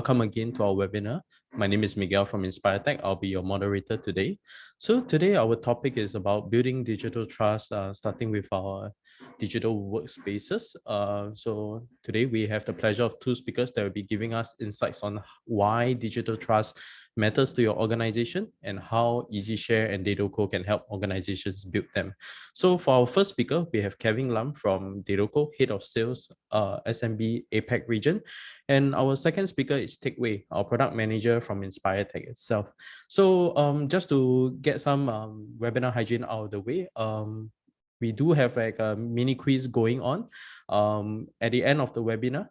Welcome again to our webinar. My name is Miguel from InspireTech. I'll be your moderator today. So today our topic is about building digital trust, starting with our digital workspaces. So today we have the pleasure of two speakers that will be giving us insights on why digital trust matters to your organization and how EasiShare and Dedoco can help organizations build them. So for our first speaker, we have Kevin Lam from Dedoco, Head of Sales, SMB APAC region. And our second speaker is Teck Wei, our product manager from InspireTech itself. So just to get some webinar hygiene out of the way, we do have like a mini quiz going on. At the end of the webinar,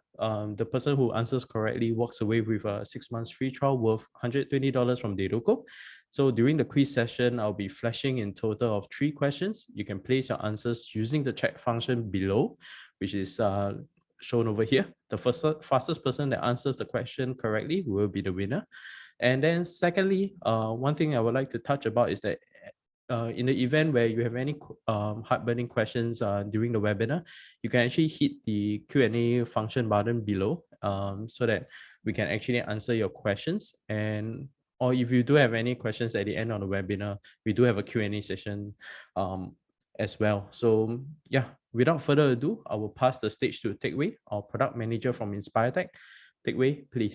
the person who answers correctly walks away with a 6 months free trial worth $120 from Dedoco. So during the quiz session, I'll be flashing in total of 3 questions. You can place your answers using the chat function below, which is shown over here. The fastest person that answers the question correctly will be the winner. And then secondly, one thing I would like to touch about is that in the event where you have any heart-burning questions during the webinar, you can actually hit the Q&A function button below so that we can actually answer your questions. Or if you do have any questions at the end of the webinar, we do have a Q&A session as well. So yeah, without further ado, I will pass the stage to Teck Wei, our product manager from InspireTech. Teck Wei, please.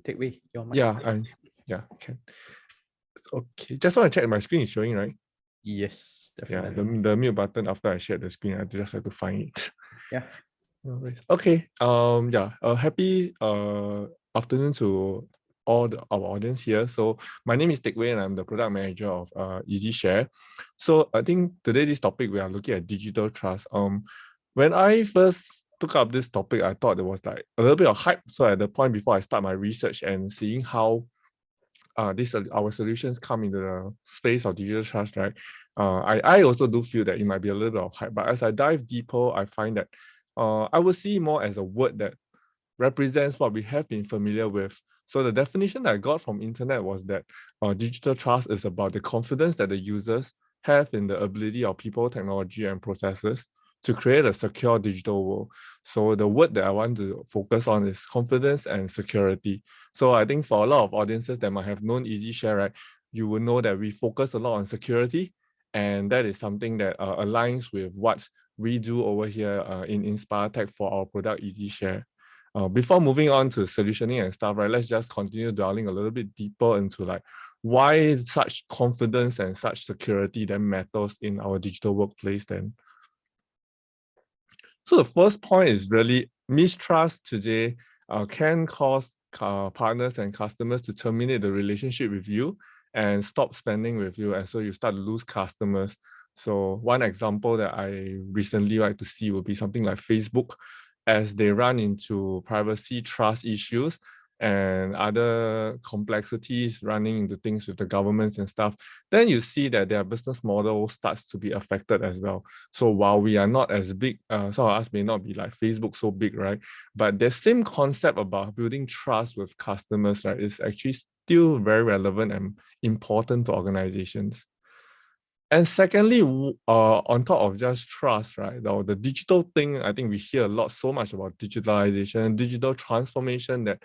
Teck Wei, your mic. Yeah, okay. Okay, just want to check my screen is showing, right? Yes, definitely. Yeah, the mute button after I shared the screen, I just have to find it. Yeah. Okay. Happy afternoon to all our audience here. So my name is Teck Wei and I'm the product manager of EasiShare. So I think today this topic we are looking at digital trust. When I first took up this topic, I thought there was like a little bit of hype. So at the point before I start my research and seeing how our solutions come into the space of digital trust, right? I also do feel that it might be a little bit of hype, but as I dive deeper, I find that I would see more as a word that represents what we have been familiar with. So the definition that I got from internet was that digital trust is about the confidence that the users have in the ability of people, technology, and processes to create a secure digital world. So the word that I want to focus on is confidence and security. So I think for a lot of audiences that might have known EasiShare, right, you will know that we focus a lot on security, and that is something that aligns with what we do over here in InspireTech for our product EasiShare. Before moving on to solutioning and stuff, right, let's just continue dwelling a little bit deeper into like why such confidence and such security then matters in our digital workplace then. So the first point is really mistrust today can cause partners and customers to terminate the relationship with you and stop spending with you, and so you start to lose customers. So one example that I recently like to see would be something like Facebook, as they run into privacy trust issues and other complexities running into things with the governments and stuff, then you see that their business model starts to be affected as well. So while we are not as big, some of us may not be like Facebook so big, right? But the same concept about building trust with customers, right, is actually still very relevant and important to organizations. And secondly, on top of just trust, right, the digital thing, I think we hear a lot, so much about digitalization, digital transformation, that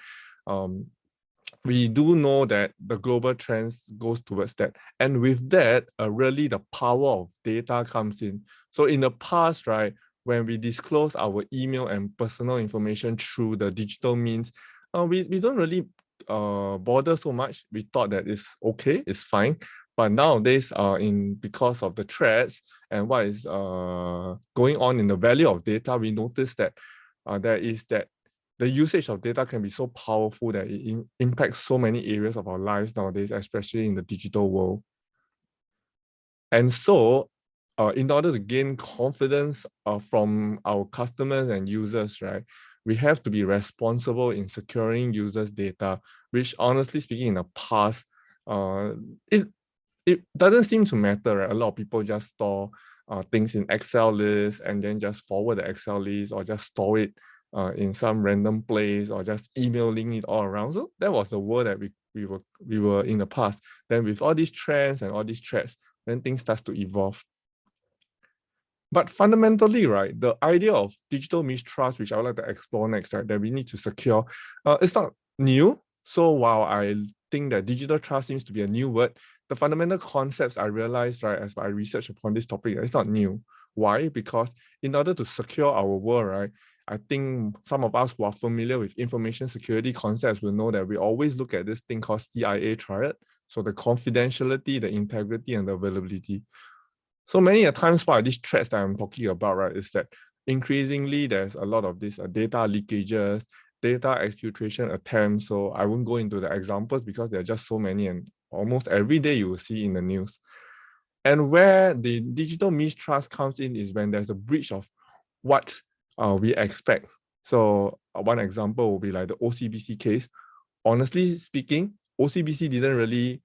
we do know that the global trends goes towards that. And with that, really the power of data comes in. So in the past, right, when we disclose our email and personal information through the digital means, we don't really bother so much. We thought that it's okay, it's fine. But nowadays, because of the threats and what is going on in the value of data, we notice that the usage of data can be so powerful that it impacts so many areas of our lives nowadays, especially in the digital world. And so, in order to gain confidence from our customers and users, right, we have to be responsible in securing users' data, which honestly speaking, in the past, it doesn't seem to matter, right? A lot of people just store things in Excel lists and then just forward the Excel list or just store it in some random place or just emailing it all around. So that was the world that we were in the past. Then with all these trends and all these threats, then things start to evolve. But fundamentally, right, the idea of digital mistrust, which I would like to explore next, right, that we need to secure, it's not new. So while I think that digital trust seems to be a new word, the fundamental concepts I realized, right, as I research upon this topic, it's not new. Why? Because in order to secure our world, right, I think some of us who are familiar with information security concepts will know that we always look at this thing called CIA triad. So the confidentiality, the integrity, and the availability. So many a times what these threats that I'm talking about, right, is that increasingly there's a lot of these data leakages, data exfiltration attempts. So I won't go into the examples because there are just so many, and almost every day you will see in the news. And where the digital mistrust comes in is when there's a breach of what we expect. So one example will be like the OCBC case. Honestly speaking, OCBC didn't really,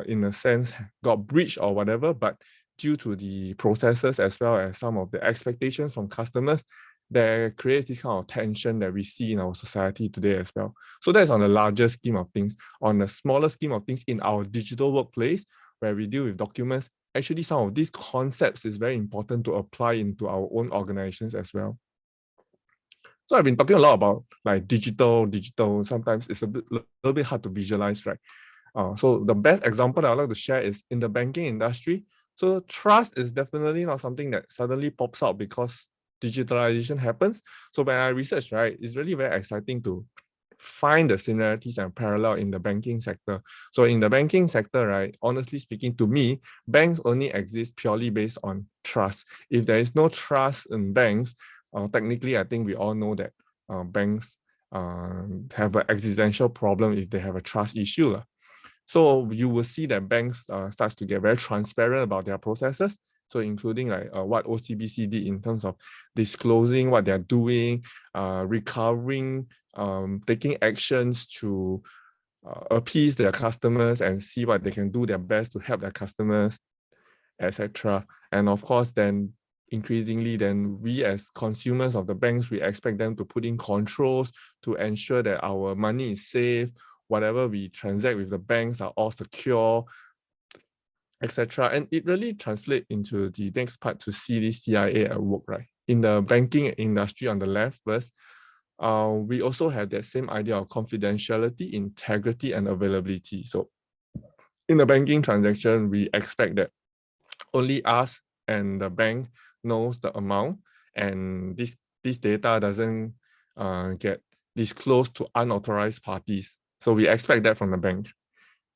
in a sense, got breached or whatever, but due to the processes as well as some of the expectations from customers, there creates this kind of tension that we see in our society today as well. So that's on the larger scheme of things. On the smaller scheme of things in our digital workplace, where we deal with documents, actually some of these concepts is very important to apply into our own organizations as well. So I've been talking a lot about like digital. Sometimes it's a little bit hard to visualize, right? So the best example that I'd like to share is in the banking industry. So trust is definitely not something that suddenly pops out because digitalization happens. So when I research, right, it's really very exciting to find the similarities and parallel in the banking sector. So in the banking sector, right, honestly speaking, to me, banks only exist purely based on trust. If there is no trust in banks, technically, I think we all know that banks have an existential problem if they have a trust issue. So you will see that banks starts to get very transparent about their processes. So including like what OCBC did in terms of disclosing what they're doing, recovering, taking actions to appease their customers and see what they can do their best to help their customers, etc. And of course, then increasingly, then we as consumers of the banks, we expect them to put in controls to ensure that our money is safe, whatever we transact with the banks are all secure, etc. And it really translates into the next part to see this CIA at work, right? In the banking industry on the left first, we also have that same idea of confidentiality, integrity, and availability. So in the banking transaction, we expect that only us and the bank knows the amount, and this data doesn't get disclosed to unauthorized parties. So we expect that from the bank.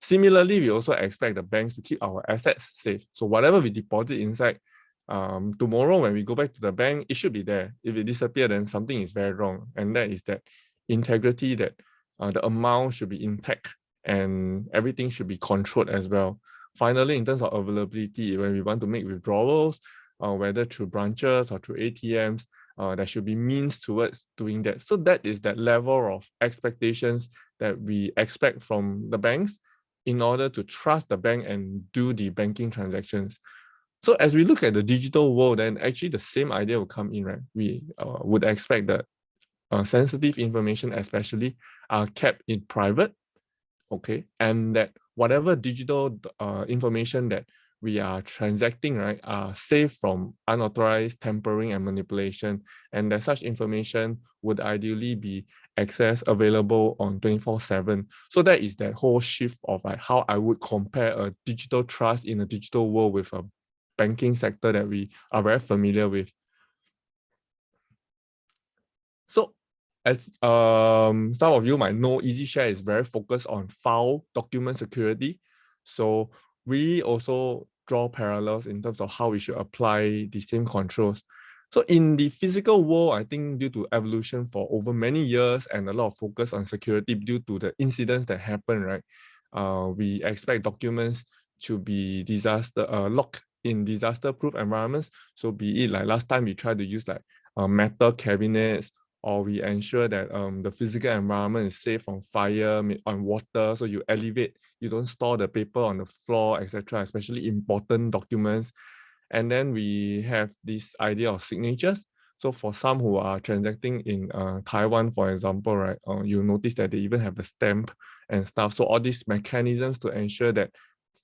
Similarly, we also expect the banks to keep our assets safe. So whatever we deposit inside, tomorrow when we go back to the bank, it should be there. If it disappears, then something is very wrong. And that is that integrity, that the amount should be intact and everything should be controlled as well. Finally, in terms of availability, when we want to make withdrawals, whether through branches or through ATMs, there should be means towards doing that. So that is that level of expectations that we expect from the banks in order to trust the bank and do the banking transactions. So as we look at the digital world, then actually the same idea will come in, right? We would expect that sensitive information especially are kept in private, okay? And that whatever digital information that we are transacting, right, are safe from unauthorized tampering and manipulation, and that such information would ideally be accessed available on 24/7. So that is that whole shift of like how I would compare a digital trust in a digital world with a banking sector that we are very familiar with. So as some of you might know, EasiShare is very focused on file document security. So we also draw parallels in terms of how we should apply the same controls. So in the physical world, I think due to evolution for over many years and a lot of focus on security due to the incidents that happen, right? We expect documents to be locked in disaster-proof environments. So be it like last time we tried to use like metal cabinets, or we ensure that the physical environment is safe from fire, on water, so you elevate, you don't store the paper on the floor, etc., especially important documents. And then we have this idea of signatures. So for some who are transacting in Taiwan, for example, right, you notice that they even have the stamp and stuff. So all these mechanisms to ensure that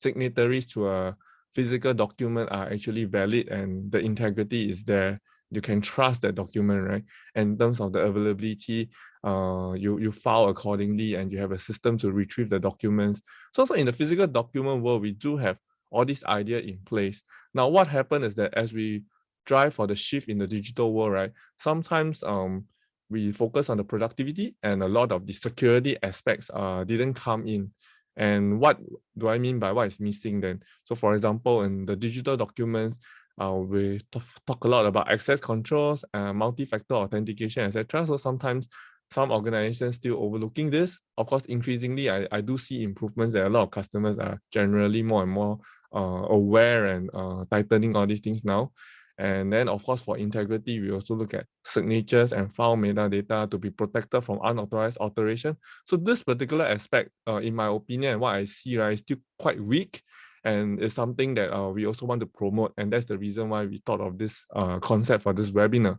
signatories to a physical document are actually valid and the integrity is there. You can trust that document, right? And in terms of the availability, you file accordingly and you have a system to retrieve the documents. So also in the physical document world, we do have all these idea in place. Now, what happened is that as we drive for the shift in the digital world, right? Sometimes we focus on the productivity and a lot of the security aspects didn't come in. And what do I mean by what is missing then? So for example, in the digital documents, we talk a lot about access controls, multi-factor authentication, etc. So sometimes some organizations still overlooking this. Of course, increasingly, I do see improvements that a lot of customers are generally more and more aware and tightening all these things now. And then, of course, for integrity, we also look at signatures and file metadata to be protected from unauthorized alteration. So this particular aspect, in my opinion, and what I see, right, is still quite weak. And it's something that we also want to promote. And that's the reason why we thought of this concept for this webinar.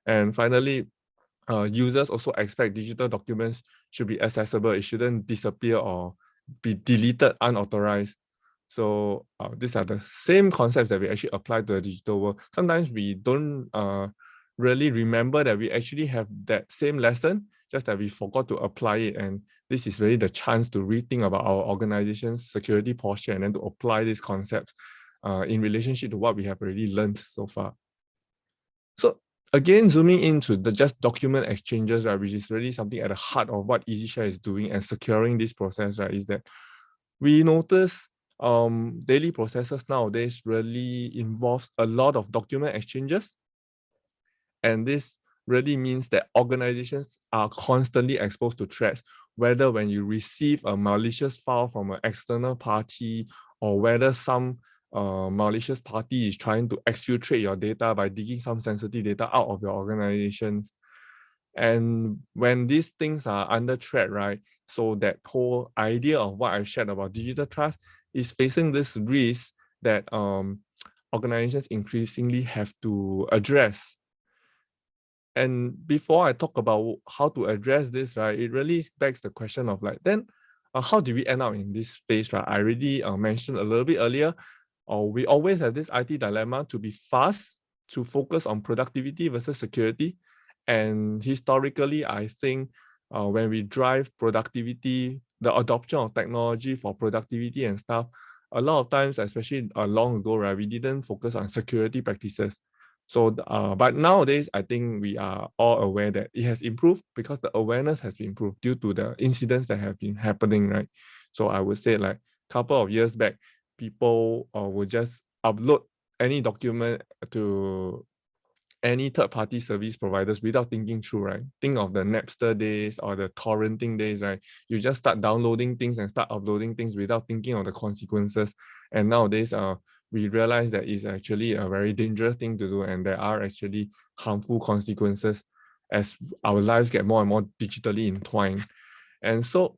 And finally, users also expect digital documents should be accessible. It shouldn't disappear or be deleted unauthorized. So these are the same concepts that we actually apply to the digital world. Sometimes we don't really remember that we actually have that same lesson, just that we forgot to apply it. And this is really the chance to rethink about our organization's security posture and then to apply these concepts in relationship to what we have already learned so far. So again, zooming into the just document exchanges, right, which is really something at the heart of what EasiShare is doing and securing this process, right, is that we notice daily processes nowadays really involves a lot of document exchanges. And this really means that organizations are constantly exposed to threats, whether when you receive a malicious file from an external party or whether some malicious party is trying to exfiltrate your data by digging some sensitive data out of your organizations. And when these things are under threat, right? So that whole idea of what I shared about digital trust is facing this risk that organizations increasingly have to address. And before I talk about how to address this, right, it really begs the question of like, then how do we end up in this space, right? I already mentioned a little bit earlier, we always have this IT dilemma to be fast, to focus on productivity versus security. And historically, I think when we drive productivity, the adoption of technology for productivity and stuff, a lot of times, especially long ago, right, we didn't focus on security practices. So, but nowadays, I think we are all aware that it has improved because the awareness has been improved due to the incidents that have been happening, right? So I would say like a couple of years back, people would just upload any document to any third-party service providers without thinking through, right? Think of the Napster days or the torrenting days, right? You just start downloading things and start uploading things without thinking of the consequences. And nowadays, we realize that it's actually a very dangerous thing to do, and there are actually harmful consequences as our lives get more and more digitally entwined. And so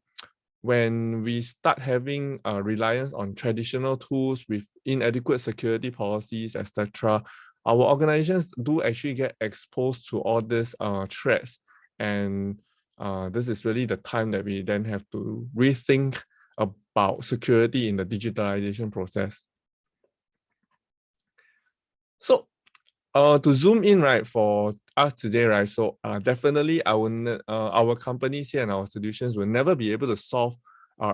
when we start having reliance on traditional tools with inadequate security policies, etc., our organizations do actually get exposed to all these threats. And this is really the time that we then have to rethink about security in the digitalization process. So to zoom in, right, for us today, right, so definitely our companies here and our solutions will never be able to solve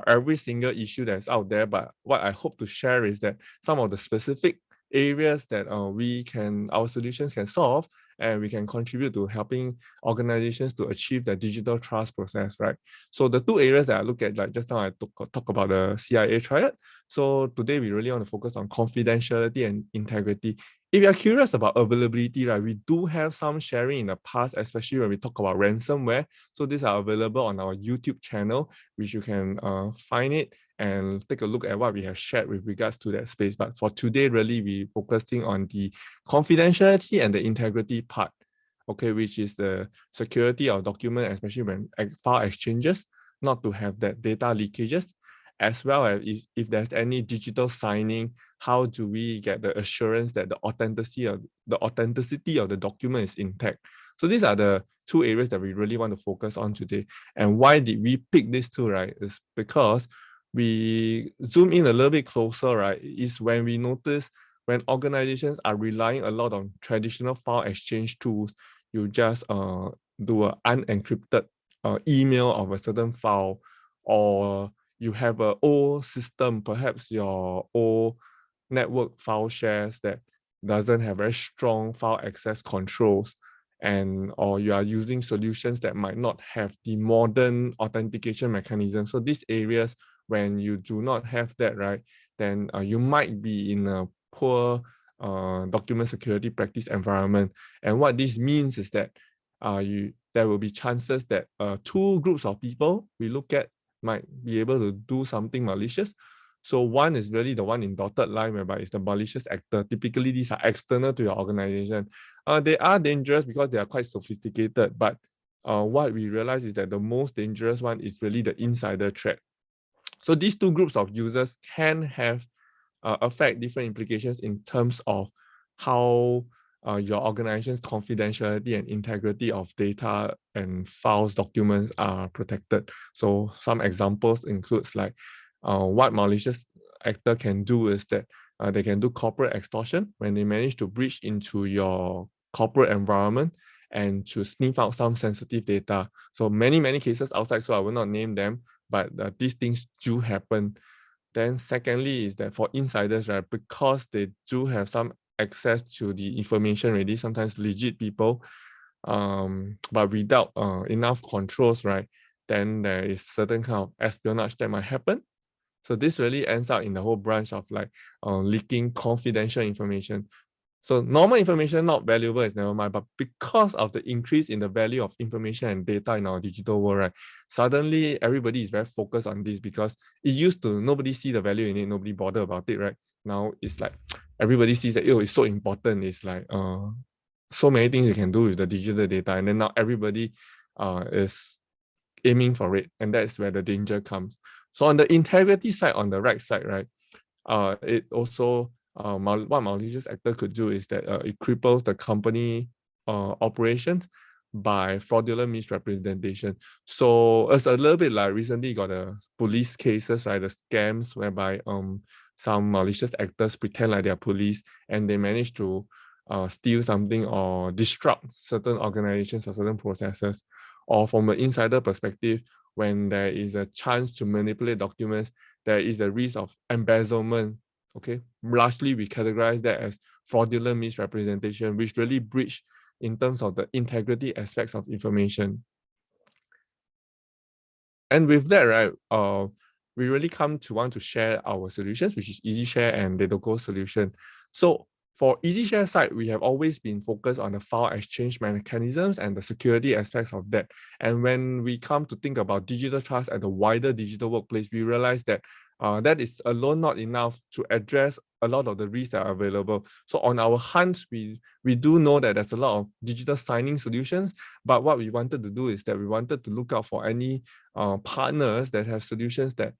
every single issue that's out there. But what I hope to share is that some of the specific areas that our solutions can solve, and we can contribute to helping organizations to achieve the digital trust process, right? So the two areas that I look at, like just now I talk about the CIA triad. So today we really want to focus on confidentiality and integrity. If you're curious about availability, right, we do have some sharing in the past, especially when we talk about ransomware. So these are available on our YouTube channel, which you can find it and take a look at what we have shared with regards to that space. But for today, really, we're focusing on the confidentiality and the integrity part, okay, which is the security of document, especially when file exchanges, not to have that data leakages, as well as if there's any digital signing, how do we get the assurance that the authenticity of the document is intact? So these are the two areas that we really want to focus on today. And why did we pick these two, right? Is because we zoom in a little bit closer, right, is when we notice when organizations are relying a lot on traditional file exchange tools. You just do an unencrypted email of a certain file, or you have an old system, perhaps your old network file shares that doesn't have very strong file access controls, and or you are using solutions that might not have the modern authentication mechanism. So these areas, when you do not have that, right, then you might be in a poor document security practice environment. And what this means is that there will be chances that two groups of people we look at might be able to do something malicious. So one is really the one in dotted line, whereby it's the malicious actor. Typically, these are external to your organization. They are dangerous because they are quite sophisticated, but what we realize is that the most dangerous one is really the insider threat. So these two groups of users can have affect different implications in terms of how your organization's confidentiality and integrity of data and files, documents are protected. So some examples includes like what malicious actor can do is that they can do corporate extortion when they manage to breach into your corporate environment and to sniff out some sensitive data. So many cases outside, so I will not name them, but these things do happen. Then secondly is that for insiders, right, because they do have some access to the information already, sometimes legit people, but without enough controls, right, then there is certain kind of espionage that might happen. So this really ends up in the whole branch of like leaking confidential information. So normal information not valuable is never mind, but because of the increase in the value of information and data in our digital world, right, suddenly everybody is very focused on this, because it used to nobody see the value in it, nobody bother about it, right? Now it's like everybody sees that, oh, it's so important. It's like so many things you can do with the digital data, and then now everybody is aiming for it, and that's where the danger comes. So on the integrity side, on the right side, right, it also what malicious actor could do is that it cripples the company operations by fraudulent misrepresentation. So it's a little bit like recently got a police cases, right? The scams whereby some malicious actors pretend like they're police and they manage to steal something or disrupt certain organizations or certain processes. Or from an insider perspective, when there is a chance to manipulate documents, there is a risk of embezzlement. Okay, largely we categorize that as fraudulent misrepresentation, which really breach in terms of the integrity aspects of information. And with that, right, we really come to want to share our solutions, which is EasiShare and Dedoco solution. So for EasiShare side, we have always been focused on the file exchange mechanisms and the security aspects of that. And when we come to think about digital trust at the wider digital workplace, we realize that that is alone not enough to address a lot of the risks that are available. So on our hunt, we do know that there's a lot of digital signing solutions, but what we wanted to do is that we wanted to look out for any partners that have solutions that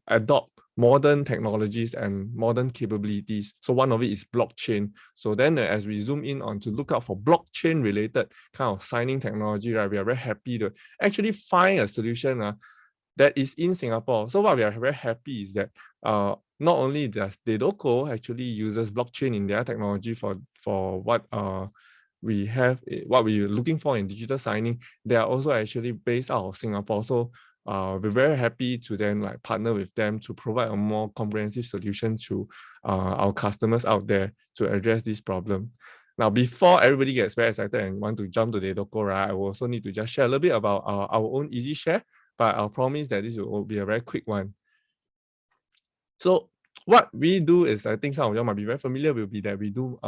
adopt modern technologies and modern capabilities. So one of it is blockchain. So then as we zoom in on to look out for blockchain related kind of signing technology, right, we are very happy to actually find a solution that is in Singapore. So what we are very happy is that not only does Dedoco actually uses blockchain in their technology for what we have, what we're looking for in digital signing, they are also actually based out of Singapore. So we're very happy to then like partner with them to provide a more comprehensive solution to our customers out there to address this problem. Now, before everybody gets very excited and want to jump to Dedoco, right, I will also need to just share a little bit about our own EasyShare, but I'll promise that this will be a very quick one. So what we do is, I think some of you might be very familiar, will be that we do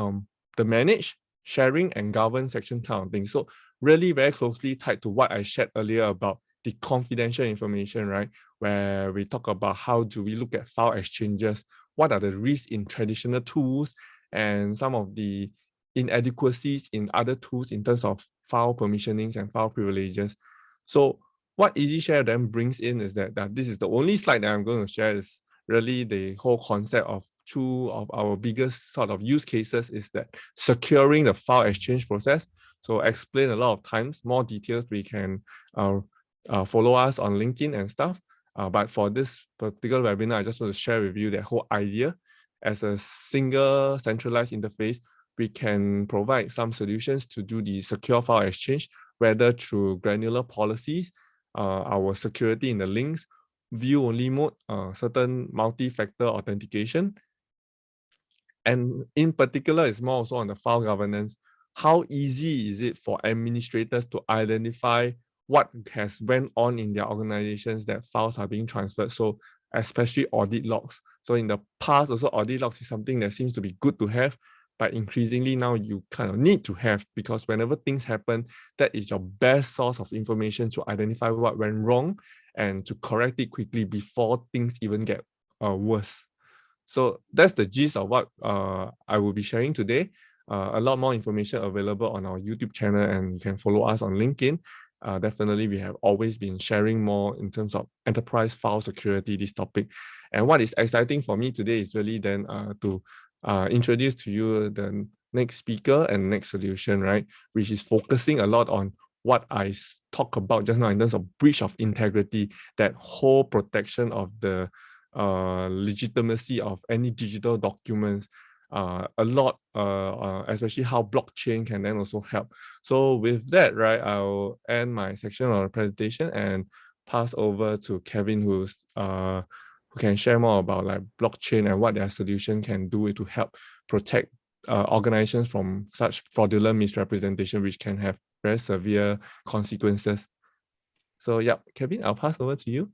the manage, sharing, and govern section kind of thing. So really very closely tied to what I shared earlier about the confidential information, right? Where we talk about how do we look at file exchanges, what are the risks in traditional tools, and some of the inadequacies in other tools in terms of file permissionings and file privileges. So what EasyShare then brings in is that this is the only slide that I'm going to share, is really the whole concept of two of our biggest sort of use cases is that securing the file exchange process. So explain a lot of times, more details we can follow us on LinkedIn and stuff. But for this particular webinar, I just want to share with you that whole idea. As a single centralized interface, we can provide some solutions to do the secure file exchange, whether through granular policies, our security in the links, view-only mode, certain multi-factor authentication. And in particular, it's more also on the file governance. How easy is it for administrators to identify what has went on in their organizations that files are being transferred? So especially audit logs. So in the past, also audit logs is something that seems to be good to have, but increasingly now you kind of need to have, because whenever things happen, that is your best source of information to identify what went wrong and to correct it quickly before things even get worse. So that's the gist of what I will be sharing today. A lot more information available on our YouTube channel, and you can follow us on LinkedIn. Definitely, we have always been sharing more in terms of enterprise file security, this topic. And what is exciting for me today is really then to introduce to you the next speaker and next solution, right? Which is focusing a lot on what I talked about just now in terms of breach of integrity, that whole protection of the legitimacy of any digital documents, a lot, especially how blockchain can then also help. So with that, right, I'll end my section on the presentation and pass over to Kevin, who can share more about like blockchain and what their solution can do to help protect organizations from such fraudulent misrepresentation, which can have very severe consequences. So yeah, Kevin, I'll pass over to you.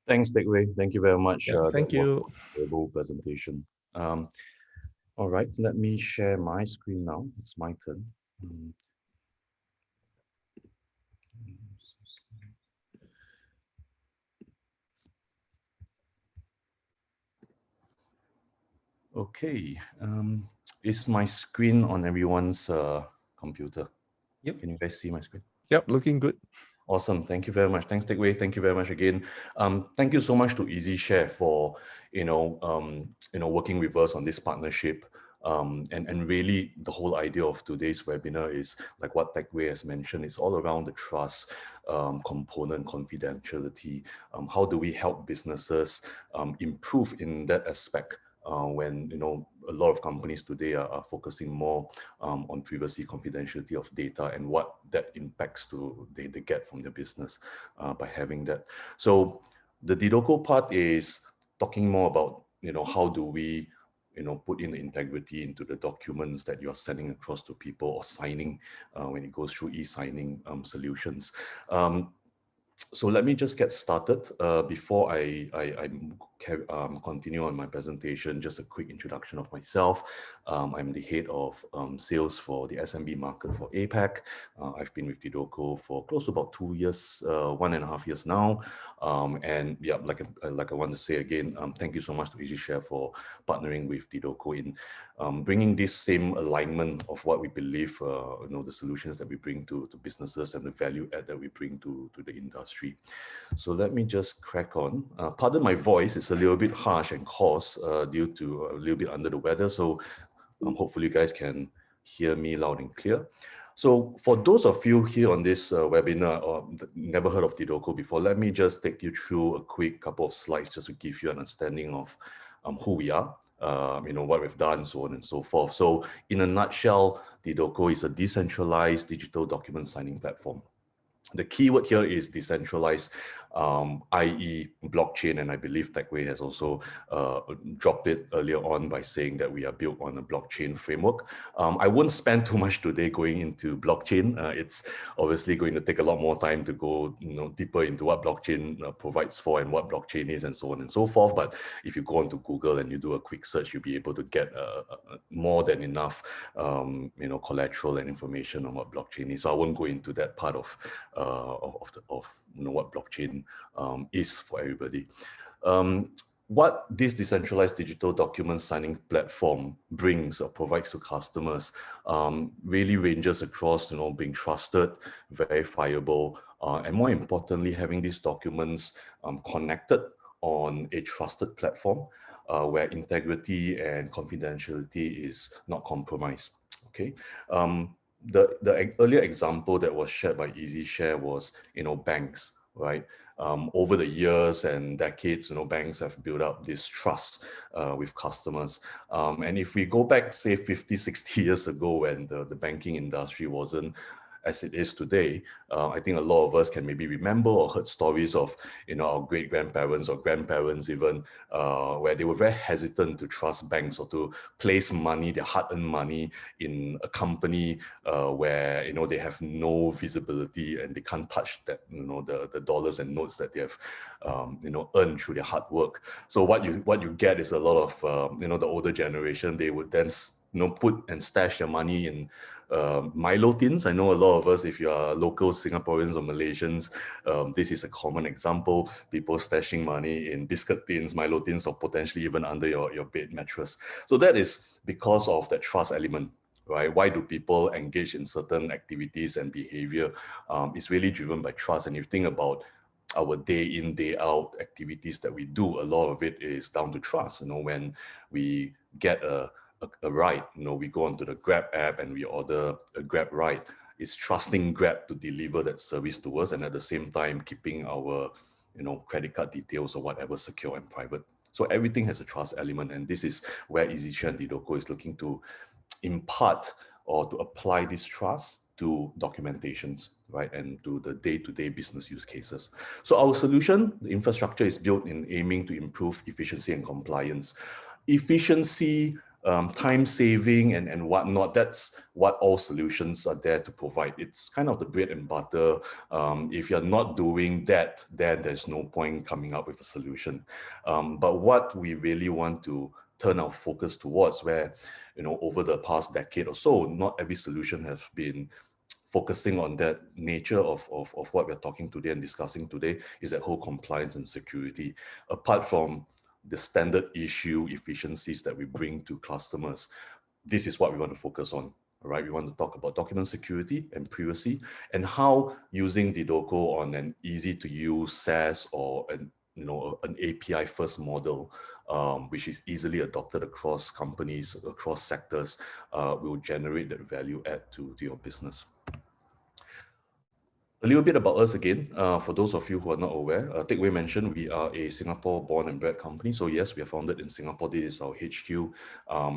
Thanks, Dickway. Thank you very much. Yeah, thank you. Available presentation. All right, let me share my screen now. It's my turn. Okay, is my screen on everyone's computer? Yep. Can you guys see my screen? Yep, looking good. Awesome. Thank you very much. Thanks, Dickway. Thank you very much again. Thank you so much to EasiShare for working with us on this partnership. And really the whole idea of today's webinar is like what Dickway has mentioned. It's all around the trust component, confidentiality. How do we help businesses improve in that aspect? When a lot of companies today are focusing more on privacy, confidentiality of data, and what that impacts to they get from their business by having that. So the Dedoco part is talking more about how do we put in the integrity into the documents that you're sending across to people or signing when it goes through e-signing solutions. So let me just get started. Before I continue on my presentation, just a quick introduction of myself. I'm the head of sales for the SMB market for APAC. I've been with Dedoco for close to about 2 years, 1.5 years now. And yeah, like I want to say again, thank you so much to EasyShare for partnering with Dedoco in bringing this same alignment of what we believe, the solutions that we bring to businesses and the value add that we bring to the industry. So let me just crack on. Pardon my voice, it's a little bit harsh and coarse due to a little bit under the weather. So hopefully you guys can hear me loud and clear. So for those of you here on this webinar or never heard of Dedoco before, let me just take you through a quick couple of slides just to give you an understanding of who we are, what we've done, so on and so forth. So in a nutshell, Dedoco is a decentralized digital document signing platform. The keyword here is decentralized, i.e. blockchain, and I believe Dickway has also dropped it earlier on by saying that we are built on a blockchain framework. I won't spend too much today going into blockchain. It's obviously going to take a lot more time to go deeper into what blockchain provides for and what blockchain is and so on and so forth. But if you go onto Google and you do a quick search, you'll be able to get more than enough collateral and information on what blockchain is. So I won't go into that part of what blockchain is for everybody. What this decentralized digital document signing platform brings or provides to customers really ranges across, being trusted, verifiable, and more importantly, having these documents connected on a trusted platform where integrity and confidentiality is not compromised. Okay. The earlier example that was shared by EasyShare was, banks. right? Over the years and decades, banks have built up this trust with customers. And if we go back, say 50, 60 years ago, when the banking industry wasn't as it is today, I think a lot of us can maybe remember or heard stories of, our great grandparents or grandparents even, where they were very hesitant to trust banks or to place money, their hard-earned money, in a company where they have no visibility and they can't touch that, the dollars and notes that they have, earned through their hard work. So what you get is a lot of, the older generation. They would then put and stash their money in Milo tins. I know a lot of us, if you are local Singaporeans or Malaysians, this is a common example. People stashing money in biscuit tins, Milo tins, or potentially even under your bed mattress. So that is because of that trust element, right? Why do people engage in certain activities and behavior? It's really driven by trust. And if you think about our day in, day out activities that we do, a lot of it is down to trust. When we get a ride, we go onto the Grab app and we order a Grab ride. It's trusting Grab to deliver that service to us, and at the same time keeping our credit card details or whatever secure and private. So everything has a trust element, and this is where EasiShare and Dedoco is looking to impart or to apply this trust to documentations, right, and to the day-to-day business use cases. So our solution, the infrastructure, is built in aiming to improve efficiency and compliance. Efficiency, time saving, and whatnot, that's what all solutions are there to provide. It's kind of the bread and butter. If you're not doing that, then there's no point coming up with a solution. But what we really want to turn our focus towards, where over the past decade or so, not every solution has been focusing on that nature of what we're talking today and discussing today, is that whole compliance and security. Apart from the standard issue efficiencies that we bring to customers, this is what we want to focus on. All right, we want to talk about document security and privacy, and how using Dedoco on an easy to use SaaS or an API first model, which is easily adopted across companies, across sectors, will generate that value add to your business. A little bit about us again, for those of you who are not aware. Teck Wei mentioned we are a Singapore born and bred company. So yes, we are founded in Singapore. This is our HQ,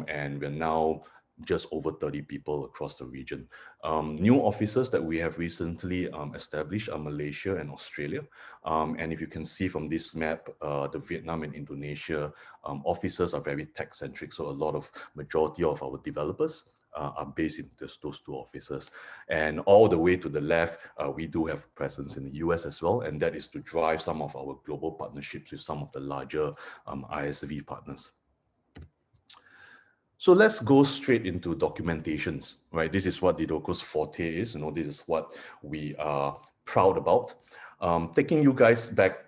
and we're now just over 30 people across the region. New offices that we have recently established are Malaysia and Australia. And if you can see from this map, the Vietnam and Indonesia offices are very tech-centric. So a lot of majority of our developers are based in those two offices. And all the way to the left, we do have presence in the US as well, and that is to drive some of our global partnerships with some of the larger ISV partners. So let's go straight into documentations, right? This is what Dedoco's forte is. This is what we are proud about. Taking you guys back,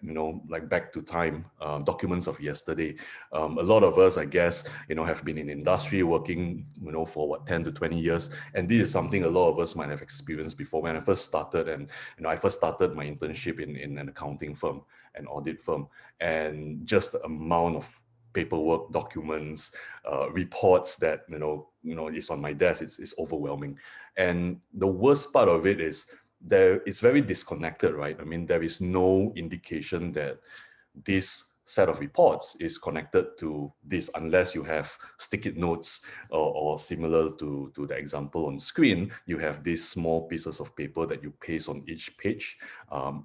back to time, documents of yesterday. A lot of us, I guess, have been in industry working, for what, 10 to 20 years. And this is something a lot of us might have experienced before. When I first started, and I first started my internship in an accounting firm, an audit firm, and just the amount of paperwork, documents, reports that is on my desk, it's overwhelming. And the worst part of it is it's very disconnected, right? I mean, there is no indication that this set of reports is connected to this, unless you have sticky notes or similar to the example on screen. You have these small pieces of paper that you paste on each page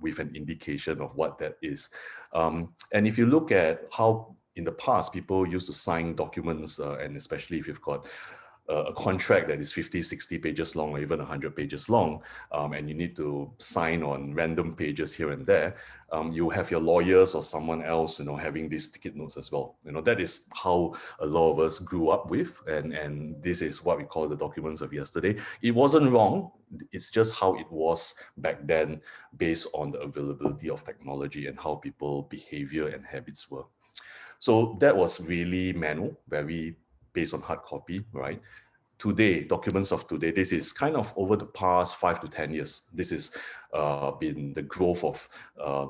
with an indication of what that is. And if you look at how in the past people used to sign documents, and especially if you've got a contract that is 50, 60 pages long, or even 100 pages long, and you need to sign on random pages here and there, you have your lawyers or someone else, having these ticket notes as well. That is how a lot of us grew up with, and this is what we call the documents of yesterday. It wasn't wrong. It's just how it was back then, based on the availability of technology and how people behavior and habits were. So that was really manual, very based on hard copy, right? Today, documents of today, this is kind of over the past 5 to 10 years. This has been the growth of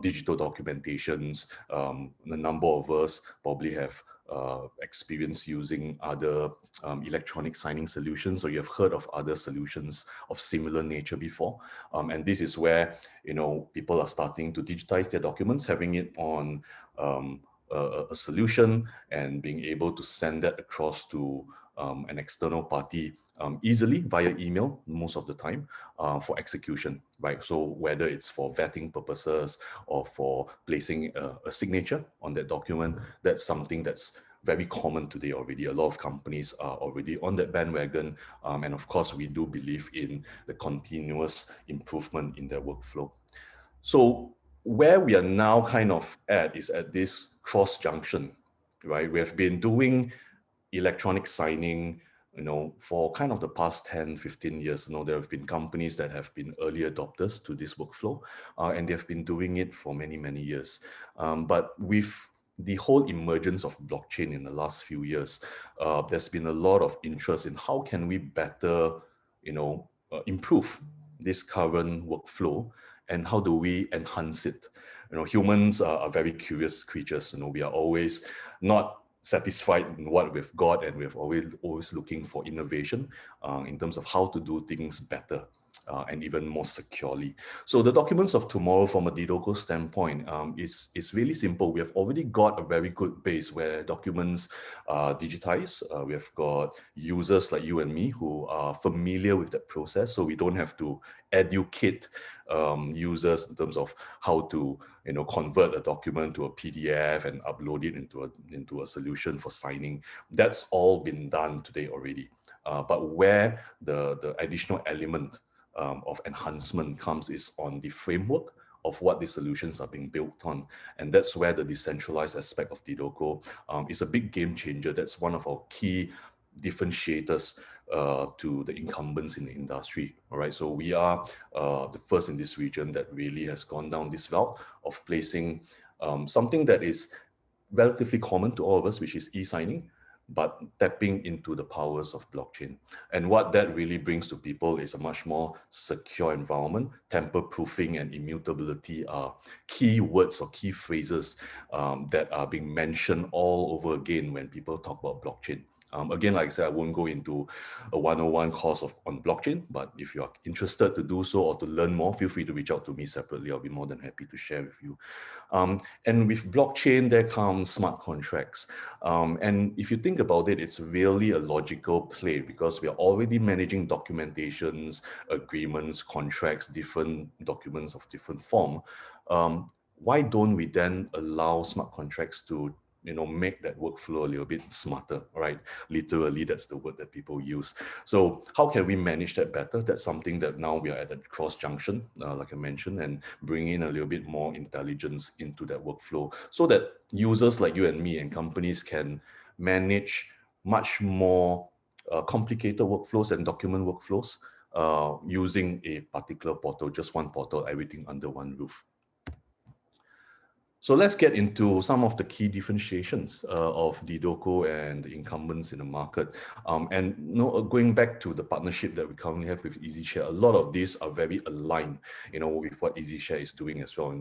digital documentations. A number of us probably have experience using other electronic signing solutions, or you have heard of other solutions of similar nature before. And this is where, people are starting to digitize their documents, having it on a solution and being able to send that across to an external party easily via email most of the time for execution, right? So whether it's for vetting purposes or for placing a signature on that document, that's something that's very common today already. A lot of companies are already on that bandwagon. And of course, we do believe in the continuous improvement in their workflow. So where we are now kind of at is at this cross junction, right? We have been doing electronic signing, for kind of the past 10, 15 years. There have been companies that have been early adopters to this workflow, and they've been doing it for many, many years. But with the whole emergence of blockchain in the last few years, there's been a lot of interest in how can we better, improve this current workflow, and how do we enhance it? Humans are very curious creatures. We are always not satisfied in what we've got, and we're always looking for innovation in terms of how to do things better and even more securely. So the documents of tomorrow, from a Dedoco standpoint, is really simple. We have already got a very good base where documents are digitized. We have got users like you and me who are familiar with that process, so we don't have to educate users in terms of how to convert a document to a PDF and upload it into a solution for signing. That's all been done today already. But where the additional element of enhancement comes is on the framework of what the solutions are being built on. And that's where the decentralized aspect of Dedoco is a big game changer. That's one of our key differentiators to the incumbents in the industry. All right, so we are the first in this region that really has gone down this route of placing something that is relatively common to all of us, which is e-signing, but tapping into the powers of blockchain. And what that really brings to people is a much more secure environment. Tamper-proofing and immutability are key words or key phrases that are being mentioned all over again when people talk about blockchain. Again, like I said, I won't go into a 101 course on blockchain, but if you are interested to do so or to learn more, feel free to reach out to me separately. I'll be more than happy to share with you. And with blockchain, there comes smart contracts. And if you think about it, it's really a logical play because we are already managing documentations, agreements, contracts, different documents of different form. Why don't we then allow smart contracts to make that workflow a little bit smarter, right? Literally, that's the word that people use. So how can we manage that better? That's something that now we are at a cross junction, like I mentioned, and bring in a little bit more intelligence into that workflow so that users like you and me and companies can manage much more complicated workflows and document workflows using a particular portal, just one portal, everything under one roof. So let's get into some of the key differentiations of Dedoco and the incumbents in the market. Going back to the partnership that we currently have with EasiShare, a lot of these are very aligned, with what EasiShare is doing as well.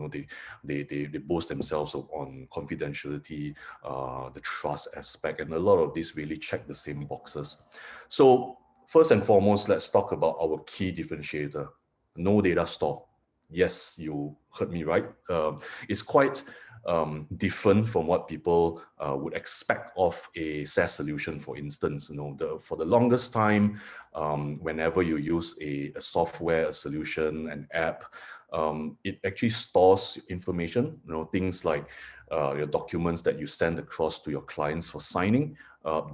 They boast themselves on confidentiality, the trust aspect, and a lot of these really check the same boxes. So first and foremost, let's talk about our key differentiator: no data store. Yes, you heard me right. It's quite different from what people would expect of a SaaS solution. For instance, for the longest time, whenever you use a software, a solution, an app, it actually stores information. Things like your documents that you send across to your clients for signing.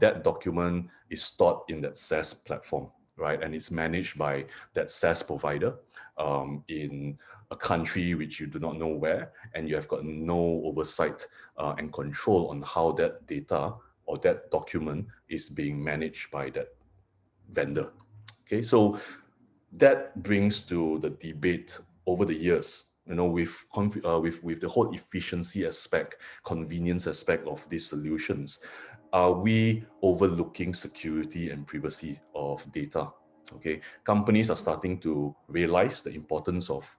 That document is stored in that SaaS platform, right? And it's managed by that SaaS provider in a country which you do not know where, and you have got no oversight and control on how that data or that document is being managed by that vendor. Okay, so that brings to the debate over the years, with the whole efficiency aspect, convenience aspect of these solutions. Are we overlooking security and privacy of data? Okay, companies are starting to realize the importance of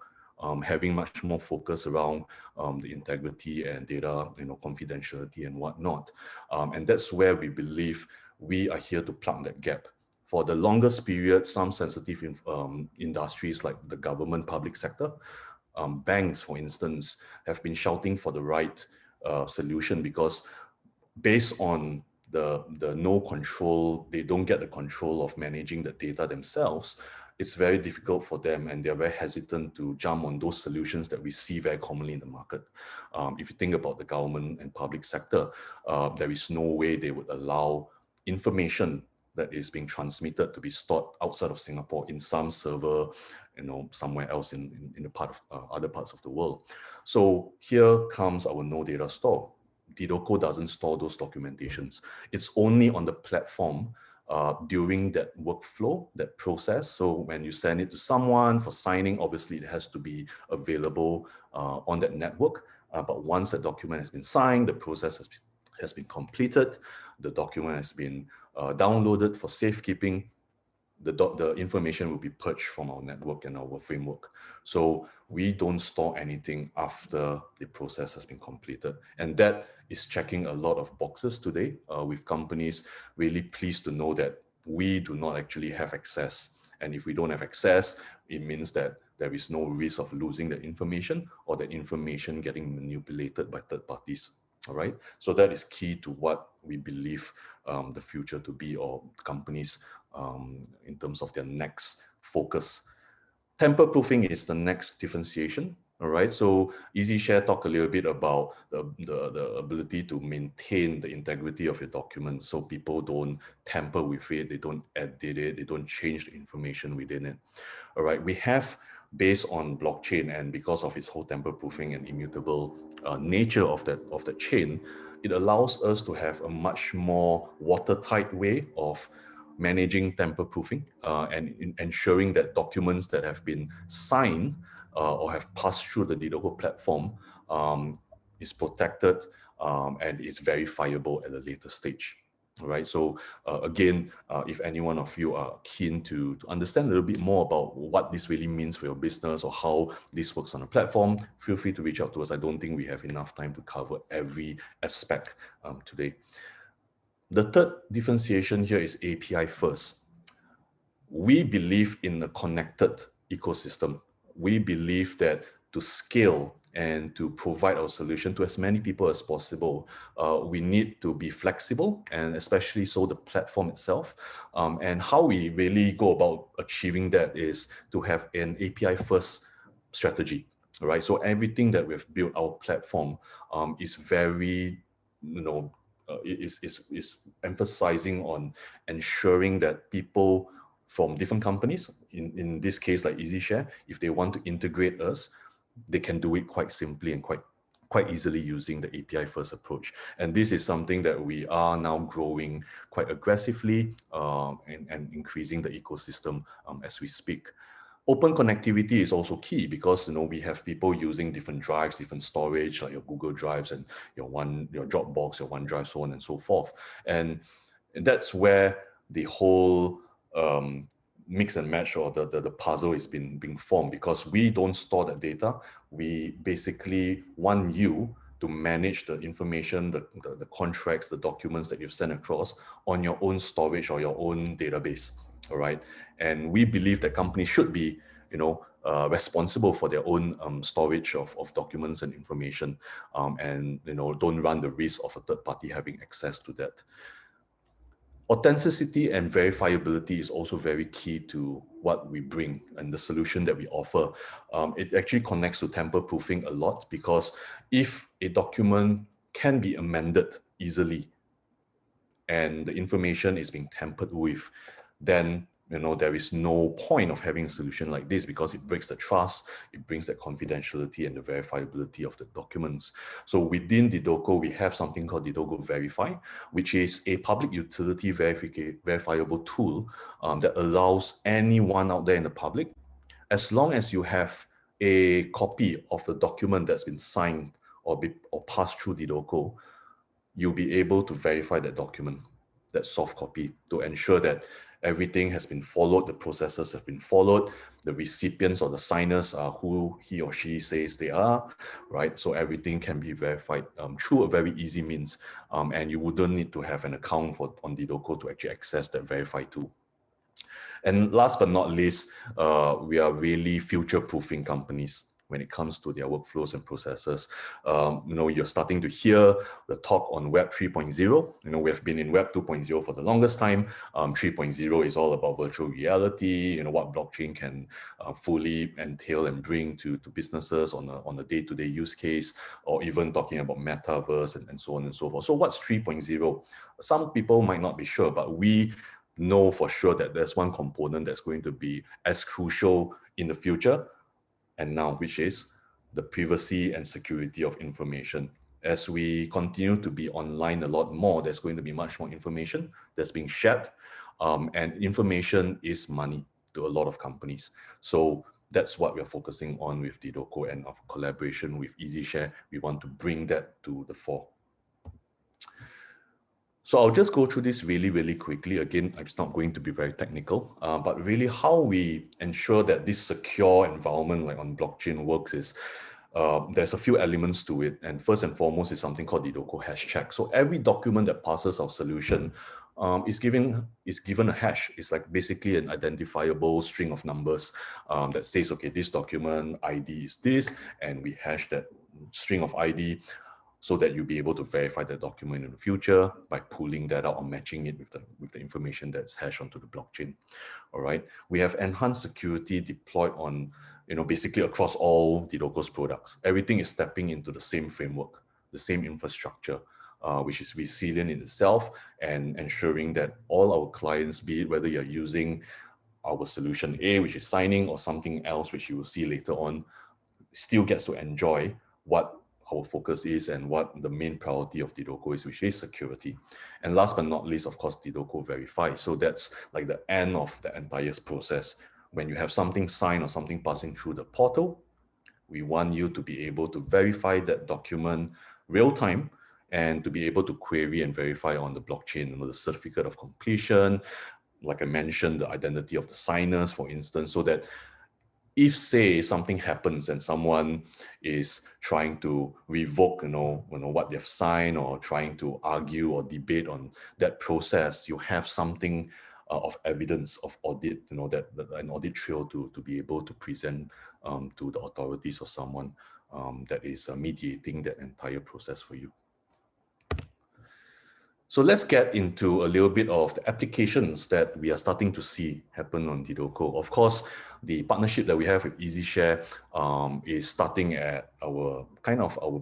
having much more focus around the integrity and data, confidentiality and whatnot. And that's where we believe we are here to plug that gap. For the longest period, some sensitive industries like the government, public sector, banks, for instance, have been shouting for the right solution because based on the no control, they don't get the control of managing the data themselves. It's very difficult for them, and they're very hesitant to jump on those solutions that we see very commonly in the market. If you think about the government and public sector, there is no way they would allow information that is being transmitted to be stored outside of Singapore in some server, somewhere else in the part of other parts of the world. So here comes our no data store. Dedoco doesn't store those documentations. It's only on the platform during that workflow, that process. So when you send it to someone for signing, obviously it has to be available on that network. But once that document has been signed, the process has been completed, the document has been downloaded for safekeeping, the information will be purged from our network and our framework. So we don't store anything after the process has been completed. And that is checking a lot of boxes today with companies really pleased to know that we do not actually have access. And if we don't have access, it means that there is no risk of losing the information or the information getting manipulated by third parties. All right. So that is key to what we believe the future to be, or companies in terms of their next focus. Tamper-proofing is the next differentiation. All right. So EasiShare talk a little bit about the ability to maintain the integrity of your document, so people don't tamper with it, they don't edit it, they don't change the information within it. All right. We have, based on blockchain and because of its whole tamper-proofing and immutable nature of that chain, it allows us to have a much more watertight way of managing tamper-proofing and ensuring that documents that have been signed or have passed through the Dedoco platform is protected and is verifiable at a later stage. All right. So again, if any one of you are keen to understand a little bit more about what this really means for your business or how this works on a platform, feel free to reach out to us. I don't think we have enough time to cover every aspect today. The third differentiation here is API first. We believe in a connected ecosystem. We believe that to scale and to provide our solution to as many people as possible, we need to be flexible, and especially so the platform itself. And how we really go about achieving that is to have an API first strategy, right? So everything that we've built, our platform is very, is emphasizing on ensuring that people from different companies, in this case like EasiShare, if they want to integrate us, they can do it quite simply and quite easily using the API first approach. And this is something that we are now growing quite aggressively and increasing the ecosystem as we speak. Open connectivity is also key because we have people using different drives, different storage, like your Google Drives and your Dropbox, your OneDrive, so on and so forth. And that's where the whole mix and match, or the puzzle is being formed, because we don't store the data. We basically want you to manage the information, the contracts, the documents that you've sent across on your own storage or your own database. All right. And we believe that companies should be, responsible for their own storage of documents and information, and don't run the risk of a third party having access to that. Authenticity and verifiability is also very key to what we bring and the solution that we offer. It actually connects to tamper-proofing a lot, because if a document can be amended easily and the information is being tampered with, then there is no point of having a solution like this, because it breaks the trust, it brings the confidentiality and the verifiability of the documents. So within Dedoco, we have something called Dedoco Verify, which is a public utility verifiable tool that allows anyone out there in the public, as long as you have a copy of the document that's been signed or passed through Dedoco, you'll be able to verify that document, that soft copy, to ensure that Everything has been followed. The processes have been followed. The recipients or the signers are who he or she says they are, right? So everything can be verified through a very easy means. And you wouldn't need to have an account on Dedoco to actually access that verify tool. And last but not least, we are really future-proofing companies when it comes to their workflows and processes. You're starting to hear the talk on Web 3.0. We have been in Web 2.0 for the longest time. 3.0 is all about virtual reality, what blockchain can fully entail and bring to businesses on a day-to-day use case, or even talking about metaverse and so on and so forth. So what's 3.0? Some people might not be sure, but we know for sure that there's one component that's going to be as crucial in the future and now, which is the privacy and security of information. As we continue to be online a lot more, there's going to be much more information that's being shared, and information is money to a lot of companies. So that's what we're focusing on with Dedoco, and our collaboration with EasiShare. We want to bring that to the fore. So I'll just go through this really, really quickly. Again, it's not going to be very technical, but really how we ensure that this secure environment like on blockchain works is there's a few elements to it. And first and foremost is something called Dedoco hash check. So every document that passes our solution is given a hash. It's like basically an identifiable string of numbers that says, okay, this document ID is this, and we hash that string of ID so that you'll be able to verify the document in the future by pulling that out or matching it with the information that's hashed onto the blockchain. All right. We have enhanced security deployed on, basically across all Dedoco's products. Everything is stepping into the same framework, the same infrastructure, which is resilient in itself, and ensuring that all our clients, be it whether you're using our solution A, which is signing, or something else, which you will see later on, still gets to enjoy what our focus is and what the main priority of Dedoco is, which is security. And last but not least, of course, Dedoco Verify. So that's like the end of the entire process. When you have something signed or something passing through the portal, we want you to be able to verify that document real time and to be able to query and verify on the blockchain, the certificate of completion, like I mentioned, the identity of the signers, for instance, so that if, say, something happens and someone is trying to revoke, what they've signed, or trying to argue or debate on that process, you have something of evidence of audit, that an audit trail to be able to present to the authorities or someone that is mediating that entire process for you. So let's get into a little bit of the applications that we are starting to see happen on Dedoco. Of course, the partnership that we have with EasiShare is starting at our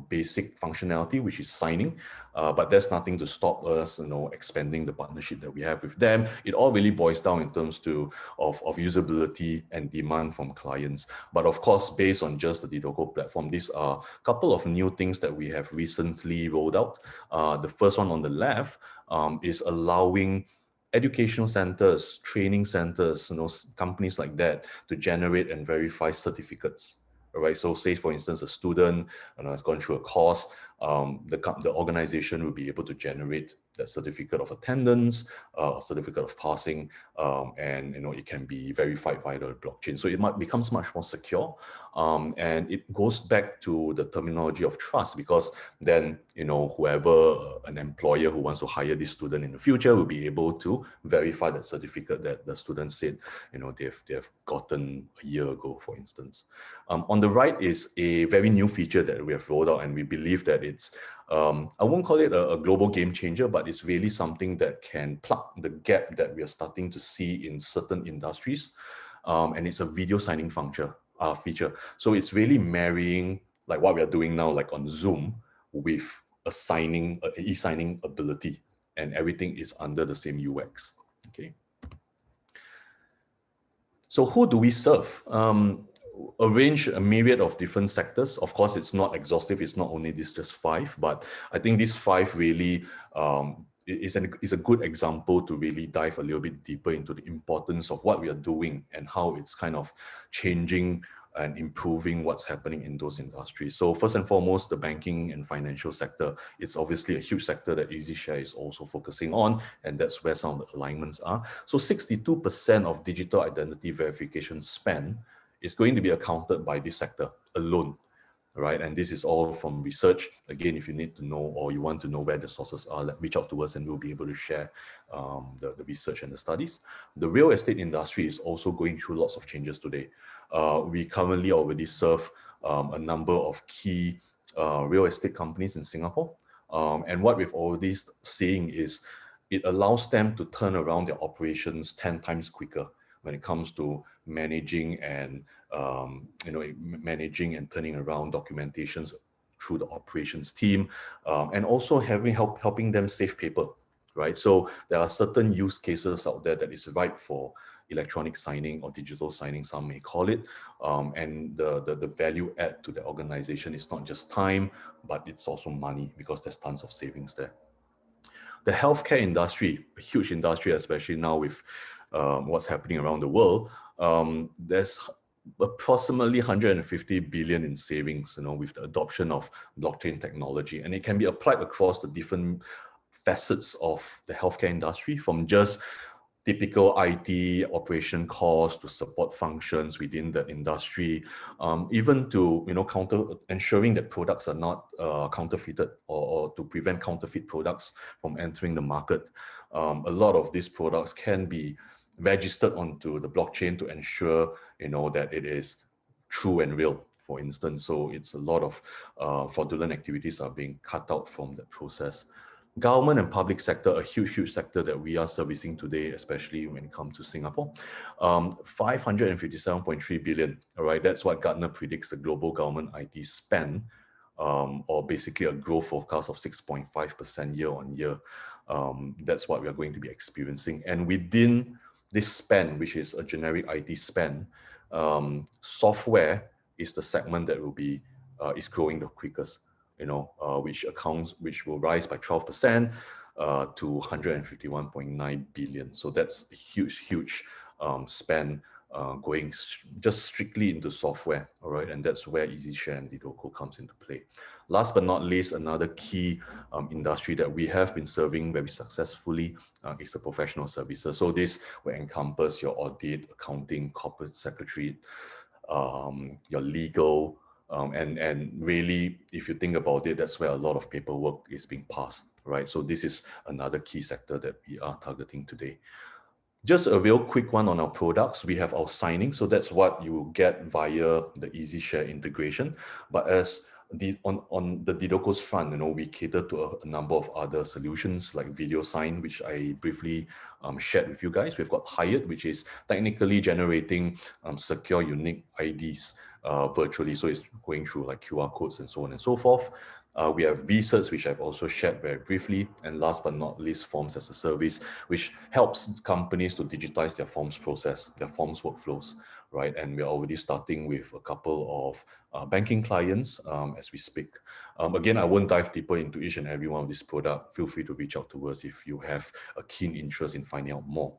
basic functionality, which is signing. But there's nothing to stop us, expanding the partnership that we have with them. It all really boils down in terms of usability and demand from clients. But of course, based on just the Dedoco platform, these are a couple of new things that we have recently rolled out. The first one on the left is allowing educational centers, training centers, companies like that to generate and verify certificates. All right. So say, for instance, a student has gone through a course, the organization will be able to generate that certificate of attendance, certificate of passing, and it can be verified via the blockchain. So it becomes much more secure, and it goes back to the terminology of trust, because then whoever an employer who wants to hire this student in the future will be able to verify that certificate that the student said they've gotten a year ago, for instance. On the right is a very new feature that we have rolled out, and we believe that it's I won't call it a global game changer, but it's really something that can plug the gap that we are starting to see in certain industries. And it's a video signing feature. So it's really marrying like what we are doing now, like on Zoom, with a e-signing ability, and everything is under the same UX. Okay. So who do we serve? Arrange a myriad of different sectors. Of course, it's not exhaustive. It's not only just 5, but I think these 5 really is a good example to really dive a little bit deeper into the importance of what we are doing and how it's kind of changing and improving what's happening in those industries. So first and foremost, the banking and financial sector, it's obviously a huge sector that EasiShare is also focusing on, and that's where some of the alignments are. So 62% of digital identity verification spend is going to be accounted by this sector alone, right? And this is all from research. Again, if you need to know or you want to know where the sources are, reach out to us and we'll be able to share the research and the studies. The real estate industry is also going through lots of changes today. We currently already serve a number of key real estate companies in Singapore. And what we've already seeing is it allows them to turn around their operations 10 times quicker when it comes to managing and managing and turning around documentations through the operations team, and also helping them save paper, right? So there are certain use cases out there that is ripe for electronic signing or digital signing, some may call it, and the value add to the organization is not just time, but it's also money, because there's tons of savings there. The healthcare industry, a huge industry, especially now with what's happening around the world, there's approximately 150 billion in savings, with the adoption of blockchain technology, and it can be applied across the different facets of the healthcare industry, from just typical IT operation costs to support functions within the industry, even to ensuring that products are not counterfeited, or to prevent counterfeit products from entering the market. A lot of these products can be registered onto the blockchain to ensure that it is true and real, for instance. So it's a lot of fraudulent activities are being cut out from that process. Government and public sector, a huge sector that we are servicing today, especially when it comes to Singapore. 557.3 billion, all right? That's what Gartner predicts the global government IT spend, or basically a growth forecast of 6.5% year on year. That's what we are going to be experiencing. And within this spend, which is a generic IT spend, software is the segment that will be is growing the quickest, which will rise by 12% to 151.9 billion. So that's a huge spend going just strictly into software, all right? And that's where EasiShare and Dedoco comes into play. Last but not least, another key industry that we have been serving very successfully is the professional services. So this will encompass your audit, accounting, corporate secretary, your legal, and really, if you think about it, that's where a lot of paperwork is being passed, right? So this is another key sector that we are targeting today. Just a real quick one on our products. We have our signing. So that's what you get via the EasiShare integration. But as on the Dedoco's front, we cater to a number of other solutions like video sign, which I briefly shared with you guys. We've got Hired, which is technically generating secure, unique IDs virtually. So it's going through like QR codes and so on and so forth. We have vCerts, which I've also shared very briefly. And last but not least, Forms as a Service, which helps companies to digitize their forms process, their forms workflows, right? And we're already starting with a couple of banking clients as we speak. Again, I won't dive deeper into each and every one of these products. Feel free to reach out to us if you have a keen interest in finding out more.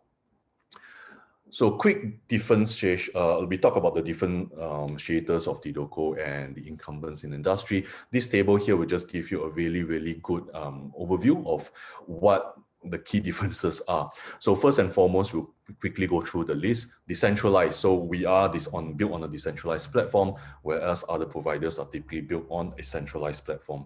So quick differentiation, we talk about the differentiators of Dedoco and the incumbents in the industry. This table here will just give you a really good overview of what the key differences are. So first and foremost, we'll quickly go through the list. Decentralized. So we are built on a decentralized platform, whereas other providers are typically built on a centralized platform.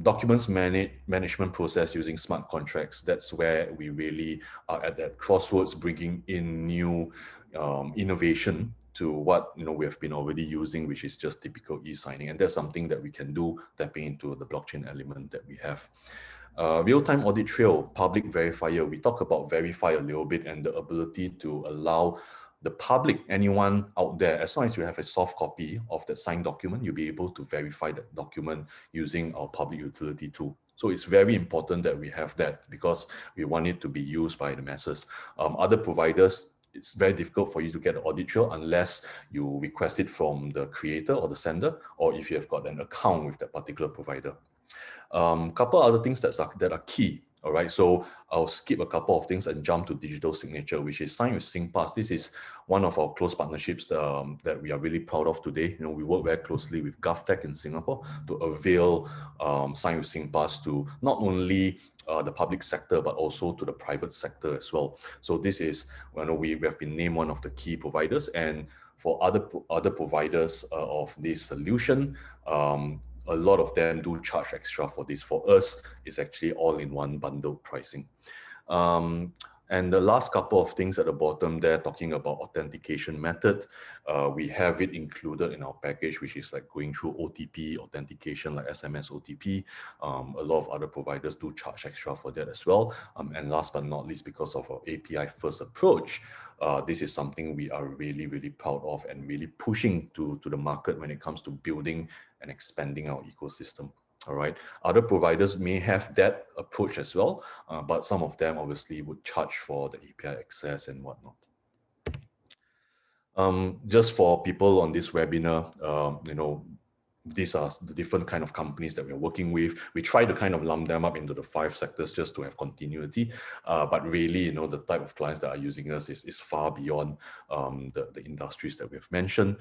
Documents management process using smart contracts. That's where we really are at that crossroads, bringing in new innovation to what we have been already using, which is just typical e-signing, and that's something that we can do, tapping into the blockchain element that we have. Real-time audit trail, public verifier. We talk about verify a little bit, and the ability to allow the public, anyone out there, as long as you have a soft copy of that signed document, you'll be able to verify that document using our public utility tool. So it's very important that we have that, because we want it to be used by the masses. Other providers, it's very difficult for you to get an audit trail unless you request it from the creator or the sender, or if you have got an account with that particular provider. Couple other things that are key. All right, so I'll skip a couple of things and jump to digital signature, which is signed with SingPass. This is one of our close partnerships that we are really proud of today. You know, we work very closely with GovTech in Singapore to avail sign with SingPass to not only the public sector, but also to the private sector as well. So this is, you know, we have been named one of the key providers, and for other providers of this solution, a lot of them do charge extra for this. For us, it's actually all-in-one bundled pricing. And the last couple of things at the bottom there, talking about authentication method, we have it included in our package, which is like going through OTP authentication, like SMS OTP. A lot of other providers do charge extra for that as well. And last but not least, because of our API first approach, this is something we are really, really proud of and really pushing to the market when it comes to building and expanding our ecosystem. All right. Other providers may have that approach as well, but some of them obviously would charge for the API access and whatnot. Just for people on this webinar, you know, these are the different kind of companies that we're working with. We try to kind of lump them up into the 5 sectors just to have continuity. But really, you know, the type of clients that are using us is far beyond the industries that we've mentioned.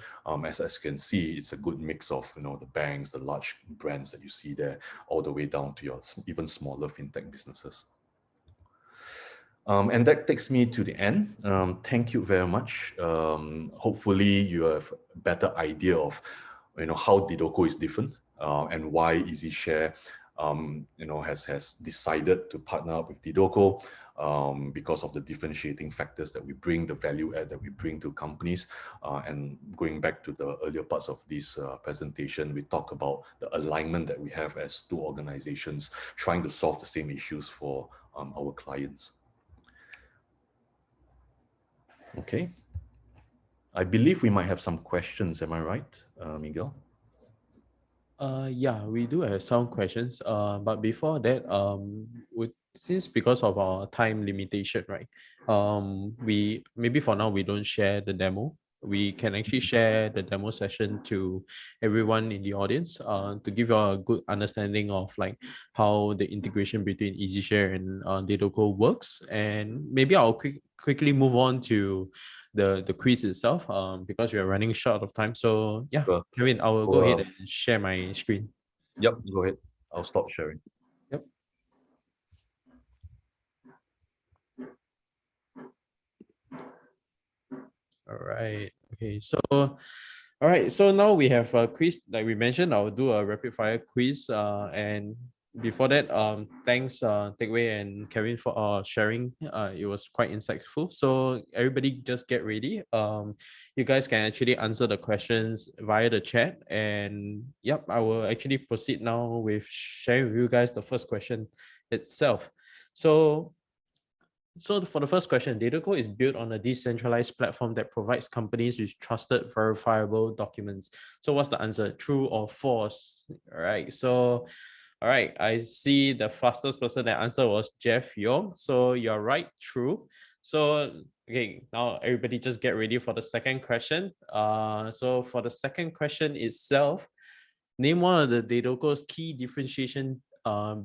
As you can see, it's a good mix of, you know, the banks, the large brands that you see there, all the way down to your even smaller fintech businesses. And that takes me to the end. Thank you very much. Hopefully you have a better idea of, you know, how Dedoco is different, and why EasiShare, you know, has decided to partner up with Dedoco, because of the differentiating factors that we bring, the value add that we bring to companies. And going back to the earlier parts of this presentation, we talk about the alignment that we have as 2 organizations trying to solve the same issues for our clients. Okay. I believe we might have some questions. Am I right, Miguel? Yeah, we do have some questions. But before that, since because of our time limitation, right? We maybe for now we don't share the demo. We can actually share the demo session to everyone in the audience, to give you a good understanding of like how the integration between EasiShare and Dedoco works. And maybe I'll quickly move on to the quiz itself, because we are running short of time. So yeah, Sure. Kevin, I will go ahead and share my screen. Yep, go ahead. I'll stop sharing. Yep. All right. Okay. So, all right. So now we have a quiz. Like we mentioned, I'll do a rapid fire quiz. And before that, thanks, Takeaway and Kevin for sharing. It was quite insightful. So everybody just get ready. You guys can actually answer the questions via the chat. And yep, I will actually proceed now with sharing with you guys the first question itself. So for the first question, Dedoco is built on a decentralized platform that provides companies with trusted, verifiable documents. So what's the answer? True or false? All right. So, all right. I see the fastest person that answered was Jeff Yong. So you're right. True. So, okay, now everybody just get ready for the second question. So for the second question itself, name one of the Dedoco's key differentiation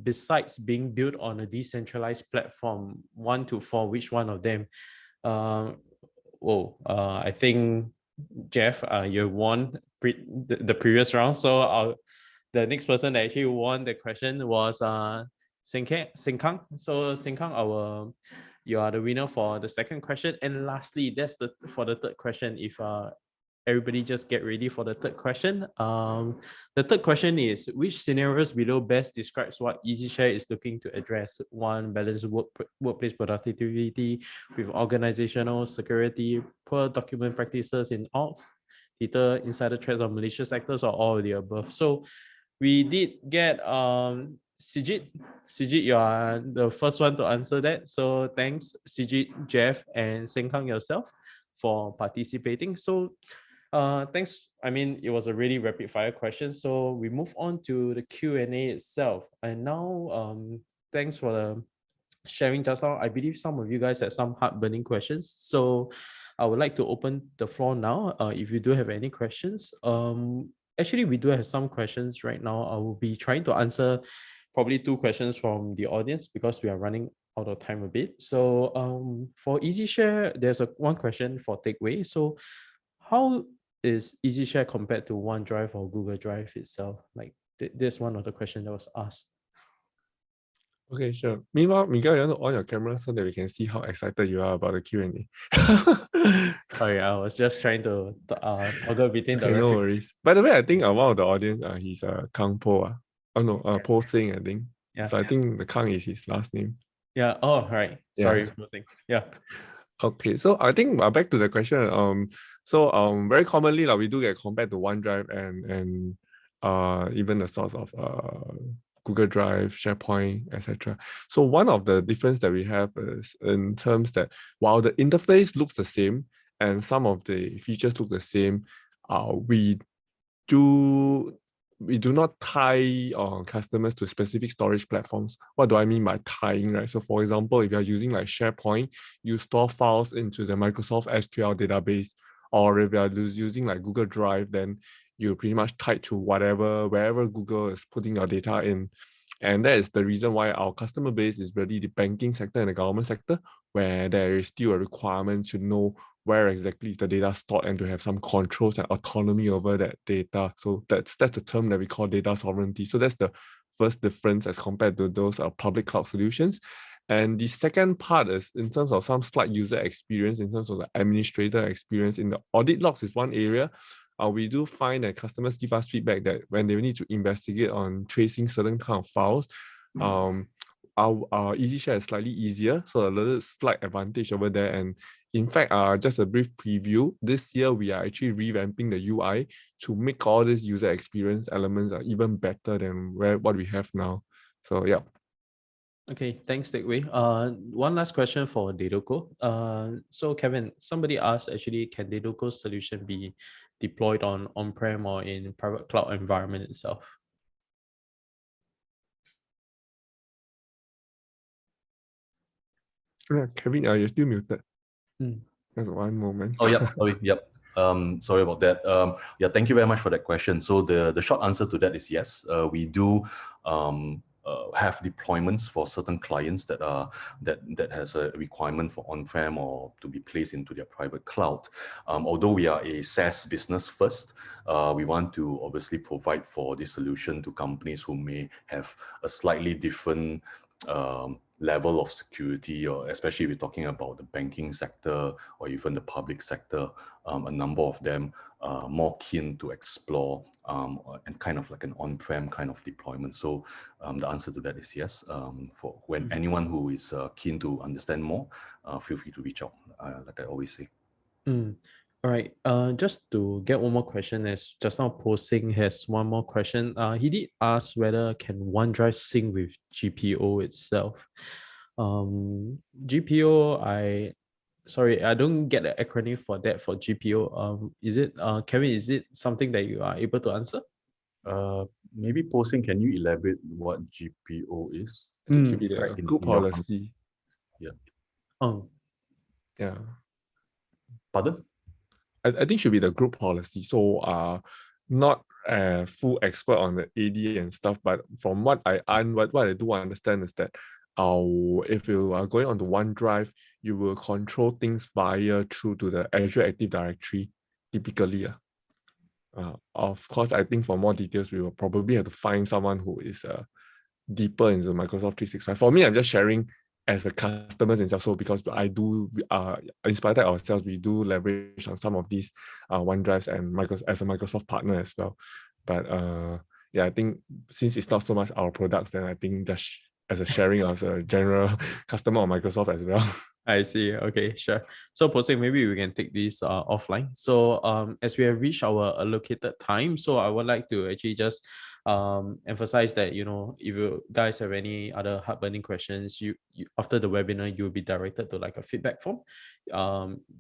besides being built on a decentralized platform. 1 to 4, which one of them? I think Jeff, you won the previous round. So the next person that actually won the question was Sengkang. So Sengkang, you are the winner for the second question. And lastly, that's for the third question. If everybody just get ready for the third question. The third question is, which scenarios below best describes what EasiShare is looking to address? 1, balanced workplace productivity with organizational security, poor document practices in orgs, deter insider threats of malicious actors, or all of the above. So we did get Sijit. Sijit, you are the first one to answer that. So thanks, Sijit, Jeff, and Sengkang yourself for participating. So thanks. I mean, it was a really rapid fire question. So we move on to the Q&A itself. And now, thanks for the sharing just now. I believe some of you guys had some heart-burning questions. So I would like to open the floor now. If you do have any questions, actually, we do have some questions right now. I will be trying to answer probably two questions from the audience because we are running out of time a bit. So for EasyShare, there's one question for takeaway. So how is EasyShare compared to OneDrive or Google Drive itself? Like there's one of the questions that was asked. Okay, sure. Meanwhile, Miguel, you want to on your camera so that we can see how excited you are about the Q&A. Sorry, I was just trying to toggle between the Okay, no record. worries. By the way, I think one of the audience, he's Kang Po. Oh no, Po Sing, I think. Yeah. So I think the Kang is his last name. Yeah. Oh, right. Sorry. Yeah. Yeah. Okay, so I think back to the question. Very commonly, like, we do get compared to OneDrive and even the sorts of Google Drive, SharePoint, etc. So one of the difference that we have is in terms that while the interface looks the same and some of the features look the same, we do not tie customers to specific storage platforms. What do I mean by tying, right? So for example, if you're using like SharePoint, you store files into the Microsoft SQL database, or if you're using like Google Drive, then you're pretty much tied to wherever Google is putting your data in. And that is the reason why our customer base is really the banking sector and the government sector, where there is still a requirement to know where exactly is the data stored and to have some controls and autonomy over that data. So that's the term that we call data sovereignty. So that's the first difference as compared to those public cloud solutions. And the second part is in terms of some slight user experience, in terms of the administrator experience in the audit logs is one area. We do find that customers give us feedback that when they need to investigate on tracing certain kind of files, our EasyShare is slightly easier, so a little slight advantage over there. And in fact, just a brief preview, this year we are actually revamping the UI to make all these user experience elements even better than what we have now. So yeah. Okay, thanks, Takeaway. One last question for Dedoco. So Kevin, somebody asked actually, can Dedoco's solution be deployed on-prem or in private cloud environment itself? Kevin, you're still muted. Mm. Just one moment. Oh, yeah, sorry, yep. Sorry about that. Yeah, thank you very much for that question. So the short answer to that is yes. We do have deployments for certain clients that has a requirement for on-prem or to be placed into their private cloud. Although we are a SaaS business first, we want to obviously provide for this solution to companies who may have a slightly different level of security, or especially if we're talking about the banking sector or even the public sector. A number of them more keen to explore and kind of like an on-prem kind of deployment. So the answer to that is yes. For when anyone who is keen to understand more, feel free to reach out, like I always say. All right. Just to get one more question, as just now Posing has one more question. He did ask whether can OneDrive sync with GPO itself. GPO, sorry, I don't get the acronym for that for GPO. Is it Kevin, is it something that you are able to answer? Maybe Posing, can you elaborate what GPO is? I think it should be the In group your policy. Yeah. Oh, Yeah. Pardon? I think it should be the group policy. So not a full expert on the AD and stuff, but from what I do understand is that if you are going onto OneDrive, you will control things through to the Azure Active Directory, typically. Of course, I think for more details, we will probably have to find someone who is deeper into Microsoft 365. For me, I'm just sharing as a customers and so because I do Inspired ourselves, we do leverage on some of these OneDrives and Microsoft as a Microsoft partner as well. But yeah, I think since it's not so much our products, then I think just as a sharing as a general customer of Microsoft as well. I see. Okay, sure. So Posing, maybe we can take this offline. So as we have reached our allocated time, so I would like to actually just emphasize that, you know, if you guys have any other heart-burning questions, you after the webinar, you'll be directed to like a feedback form.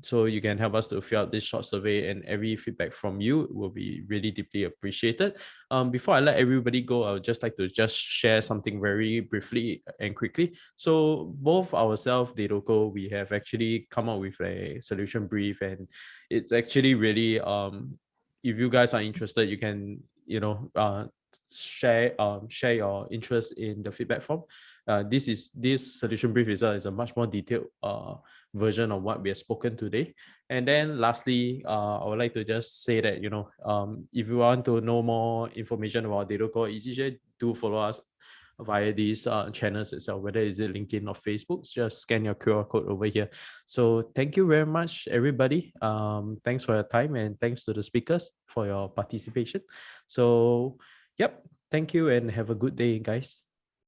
So you can help us to fill out this short survey, and every feedback from you will be really deeply appreciated. Before I let everybody go, I would just like to just share something very briefly and quickly. So both ourselves, Dedoco, we have actually come up with a solution brief, and it's actually really if you guys are interested, you can, you know, share your interest in the feedback form. This solution brief is a much more detailed version of what we have spoken today. And then lastly, I would like to just say that, if you want to know more information about Dedoco or EasiShare, do follow us via these channels itself, whether is it LinkedIn or Facebook. Just scan your QR code over here. So thank you very much, everybody. Thanks for your time, and thanks to the speakers for your participation. So, yep, thank you and have a good day, guys.